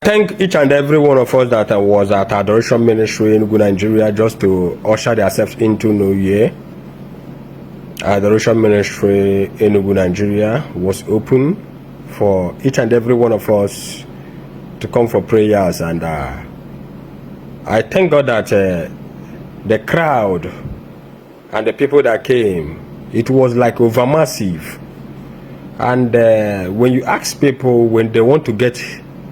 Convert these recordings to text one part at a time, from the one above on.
Thank each and every one of us that was at Adoration Ministry Enugu, Nigeria, just to usher themselves into New Year. Adoration Ministry Enugu, Nigeria was open for each and every one of us to come for prayers, and I thank God that the crowd and the people that came, it was like overmassive. And when you ask people, when they want to get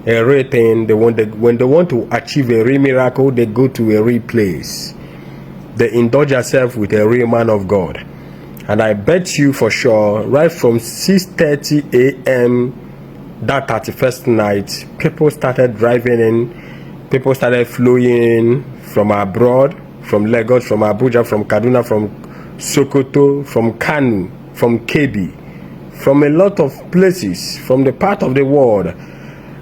a real thing, when they want to achieve a real miracle, they go to a real place. They indulge themselves with a real man of God. And I bet you for sure, right from 6:30 a.m. that 31st night, people started driving in, people started flowing in from abroad, from Lagos, from Abuja, from Kaduna, from Sokoto, from Kanu, from Kebbi, from a lot of places, from the part of the world.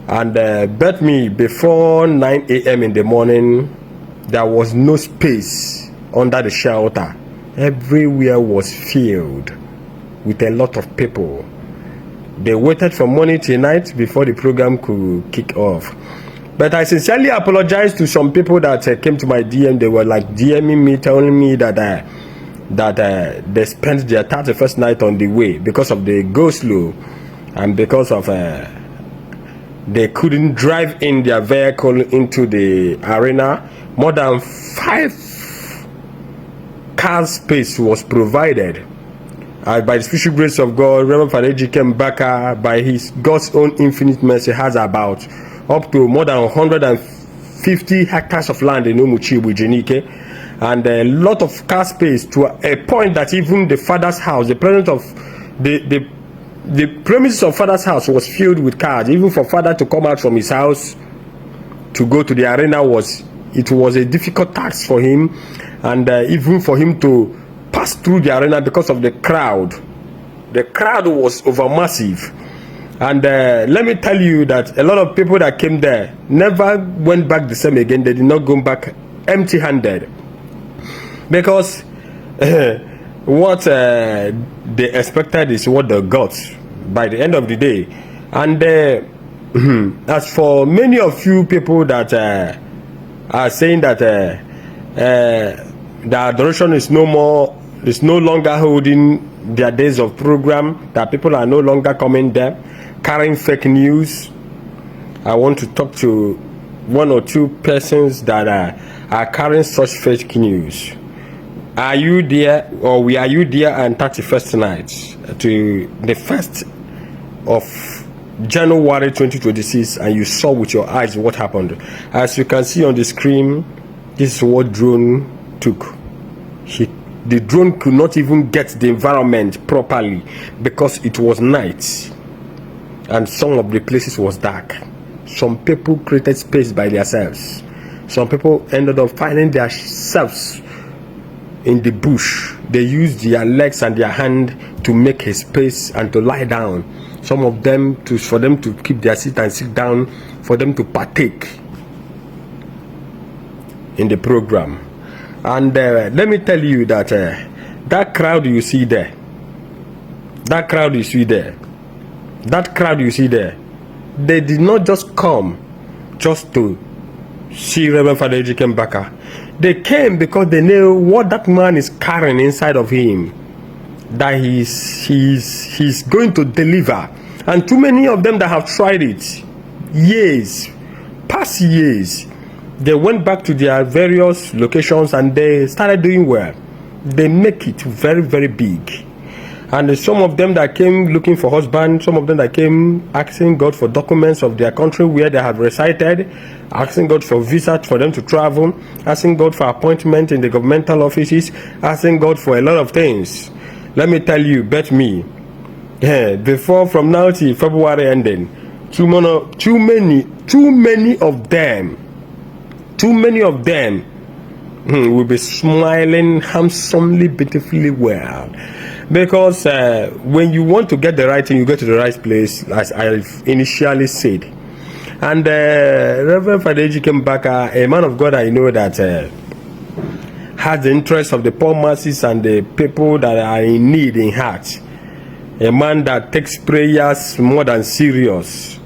And bet me, before 9 a.m. in the morning, there was no space under the shelter. Everywhere was filled with a lot of people. They waited from morning till night before the program could kick off. But I sincerely apologize to some people that came to my DM. They were like DMing me, telling me that they spent their 31st night on the way because of the go slow, and because of they couldn't drive in their vehicle into the arena. More than 5 car space was provided by the special grace of God. Rev Fr Ejike Mbaka, by his God's own infinite mercy, has about up to more than 150 hectares of land in Umuchi with Ejike, and a lot of car space, to a point that even the father's house, the presence of the premises of father's house was filled with cars. Even for father to come out from his house to go to the arena was a difficult task for him, and even for him to pass through the arena because of the crowd. The crowd was overmassive, and let me tell you that a lot of people that came there never went back the same again. They did not go back empty-handed, because what they expected is what they got by the end of the day. And as for many of you people that are saying that the adoration is no longer holding their days of program, that people are no longer coming there carrying fake news, I want to talk to 1 or 2 persons that are carrying such fake news. Are you there, or are you there on 31st night to the 1st of January 2026, and you saw with your eyes what happened? As you can see on the screen, this is what drone took. The drone could not even get the environment properly because it was night and some of the places was dark. Some people created space by themselves. Some people ended up finding themselves in the bush. They used their legs and their hand to make a space and to lie down. Some of them for them to keep their seat and sit down, for them to partake in the program. And let me tell you that that crowd you see there, they did not just come just to see Rev Fr Ejike Mbaka. They came because they knew what that man is carrying inside of him, that he's going to deliver. And too many of them that have tried it, past years, they went back to their various locations and they started doing well. They make it very, very big. And some of them that came looking for husband, some of them that came asking God for documents of their country where they have resided, asking God for visa for them to travel, asking God for appointment in the governmental offices, asking God for a lot of things. Let me tell you, bet me, before, from now till February ending, too many of them will be smiling handsomely, beautifully well. Because when you want to get the right thing, you go to the right place, as I initially said. And Rev Fr Ejike Mbaka, a man of God I know that has the interest of the poor masses and the people that are in need in heart. A man that takes prayers more than serious.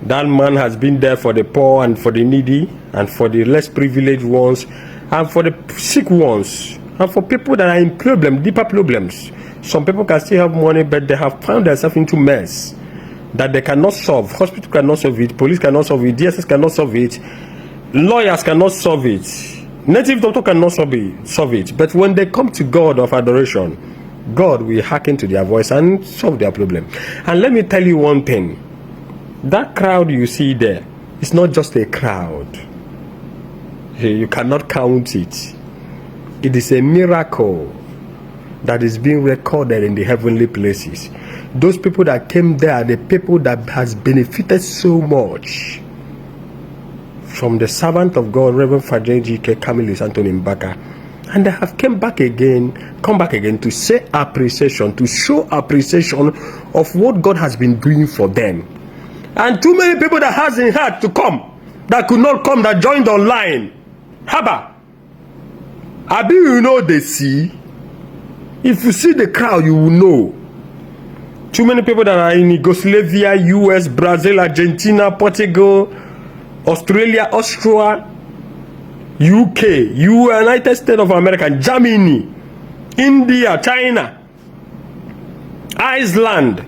That man has been there for the poor and for the needy and for the less privileged ones and for the sick ones and for people that are in deeper problems. Some people can still have money, but they have found themselves into mess that they cannot solve. Hospital cannot solve it, police cannot solve it, DSS cannot solve it, lawyers cannot solve it, native doctor cannot solve it. But when they come to God of adoration, God will hearken to their voice and solve their problem. And let me tell you one thing. That crowd you see there is not just a crowd. You cannot count it. It is a miracle that is being recorded in the heavenly places. Those people that came there are the people that has benefited so much from the servant of God, Rev Fr Ejike, Mbaka. And they have come back again to say appreciation, to show appreciation of what God has been doing for them. And too many people that has in heart to come, that could not come, that joined online. Haba. Abi, you know they see. If you see the crowd, you will know. Too many people that are in Yugoslavia, US, Brazil, Argentina, Portugal, Australia, Austria, UK, United States of America, Germany, India, China, Iceland.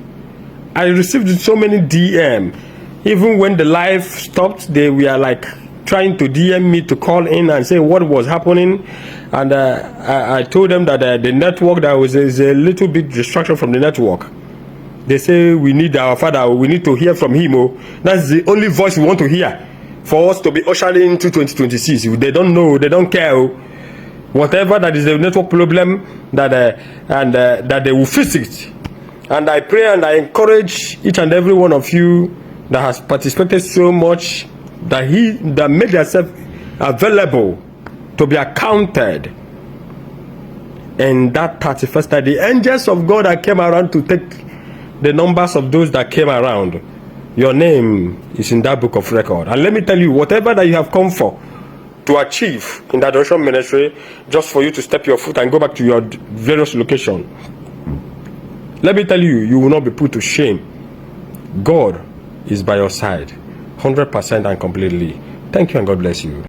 I received so many DM. Even when the live stopped, they were like trying to DM me to call in and say what was happening. And I told them that the network, there was a little bit distraction from the network. They say we need our father, we need to hear from him. Oh, that's the only voice we want to hear for us to be ushered into 2026. They don't know, they don't care. Oh. Whatever that is the network problem, that they will fix it. And I pray and I encourage each and every one of you that has participated so much, that made yourself available to be accounted in that 31st day. The angels of God that came around to take the numbers of those that came around, your name is in that book of record. And let me tell you, whatever that you have come for to achieve in the Adoration Ministry, just for you to step your foot and go back to your various locations, let me tell you, you will not be put to shame. God is by your side, 100% and completely. Thank you and God bless you.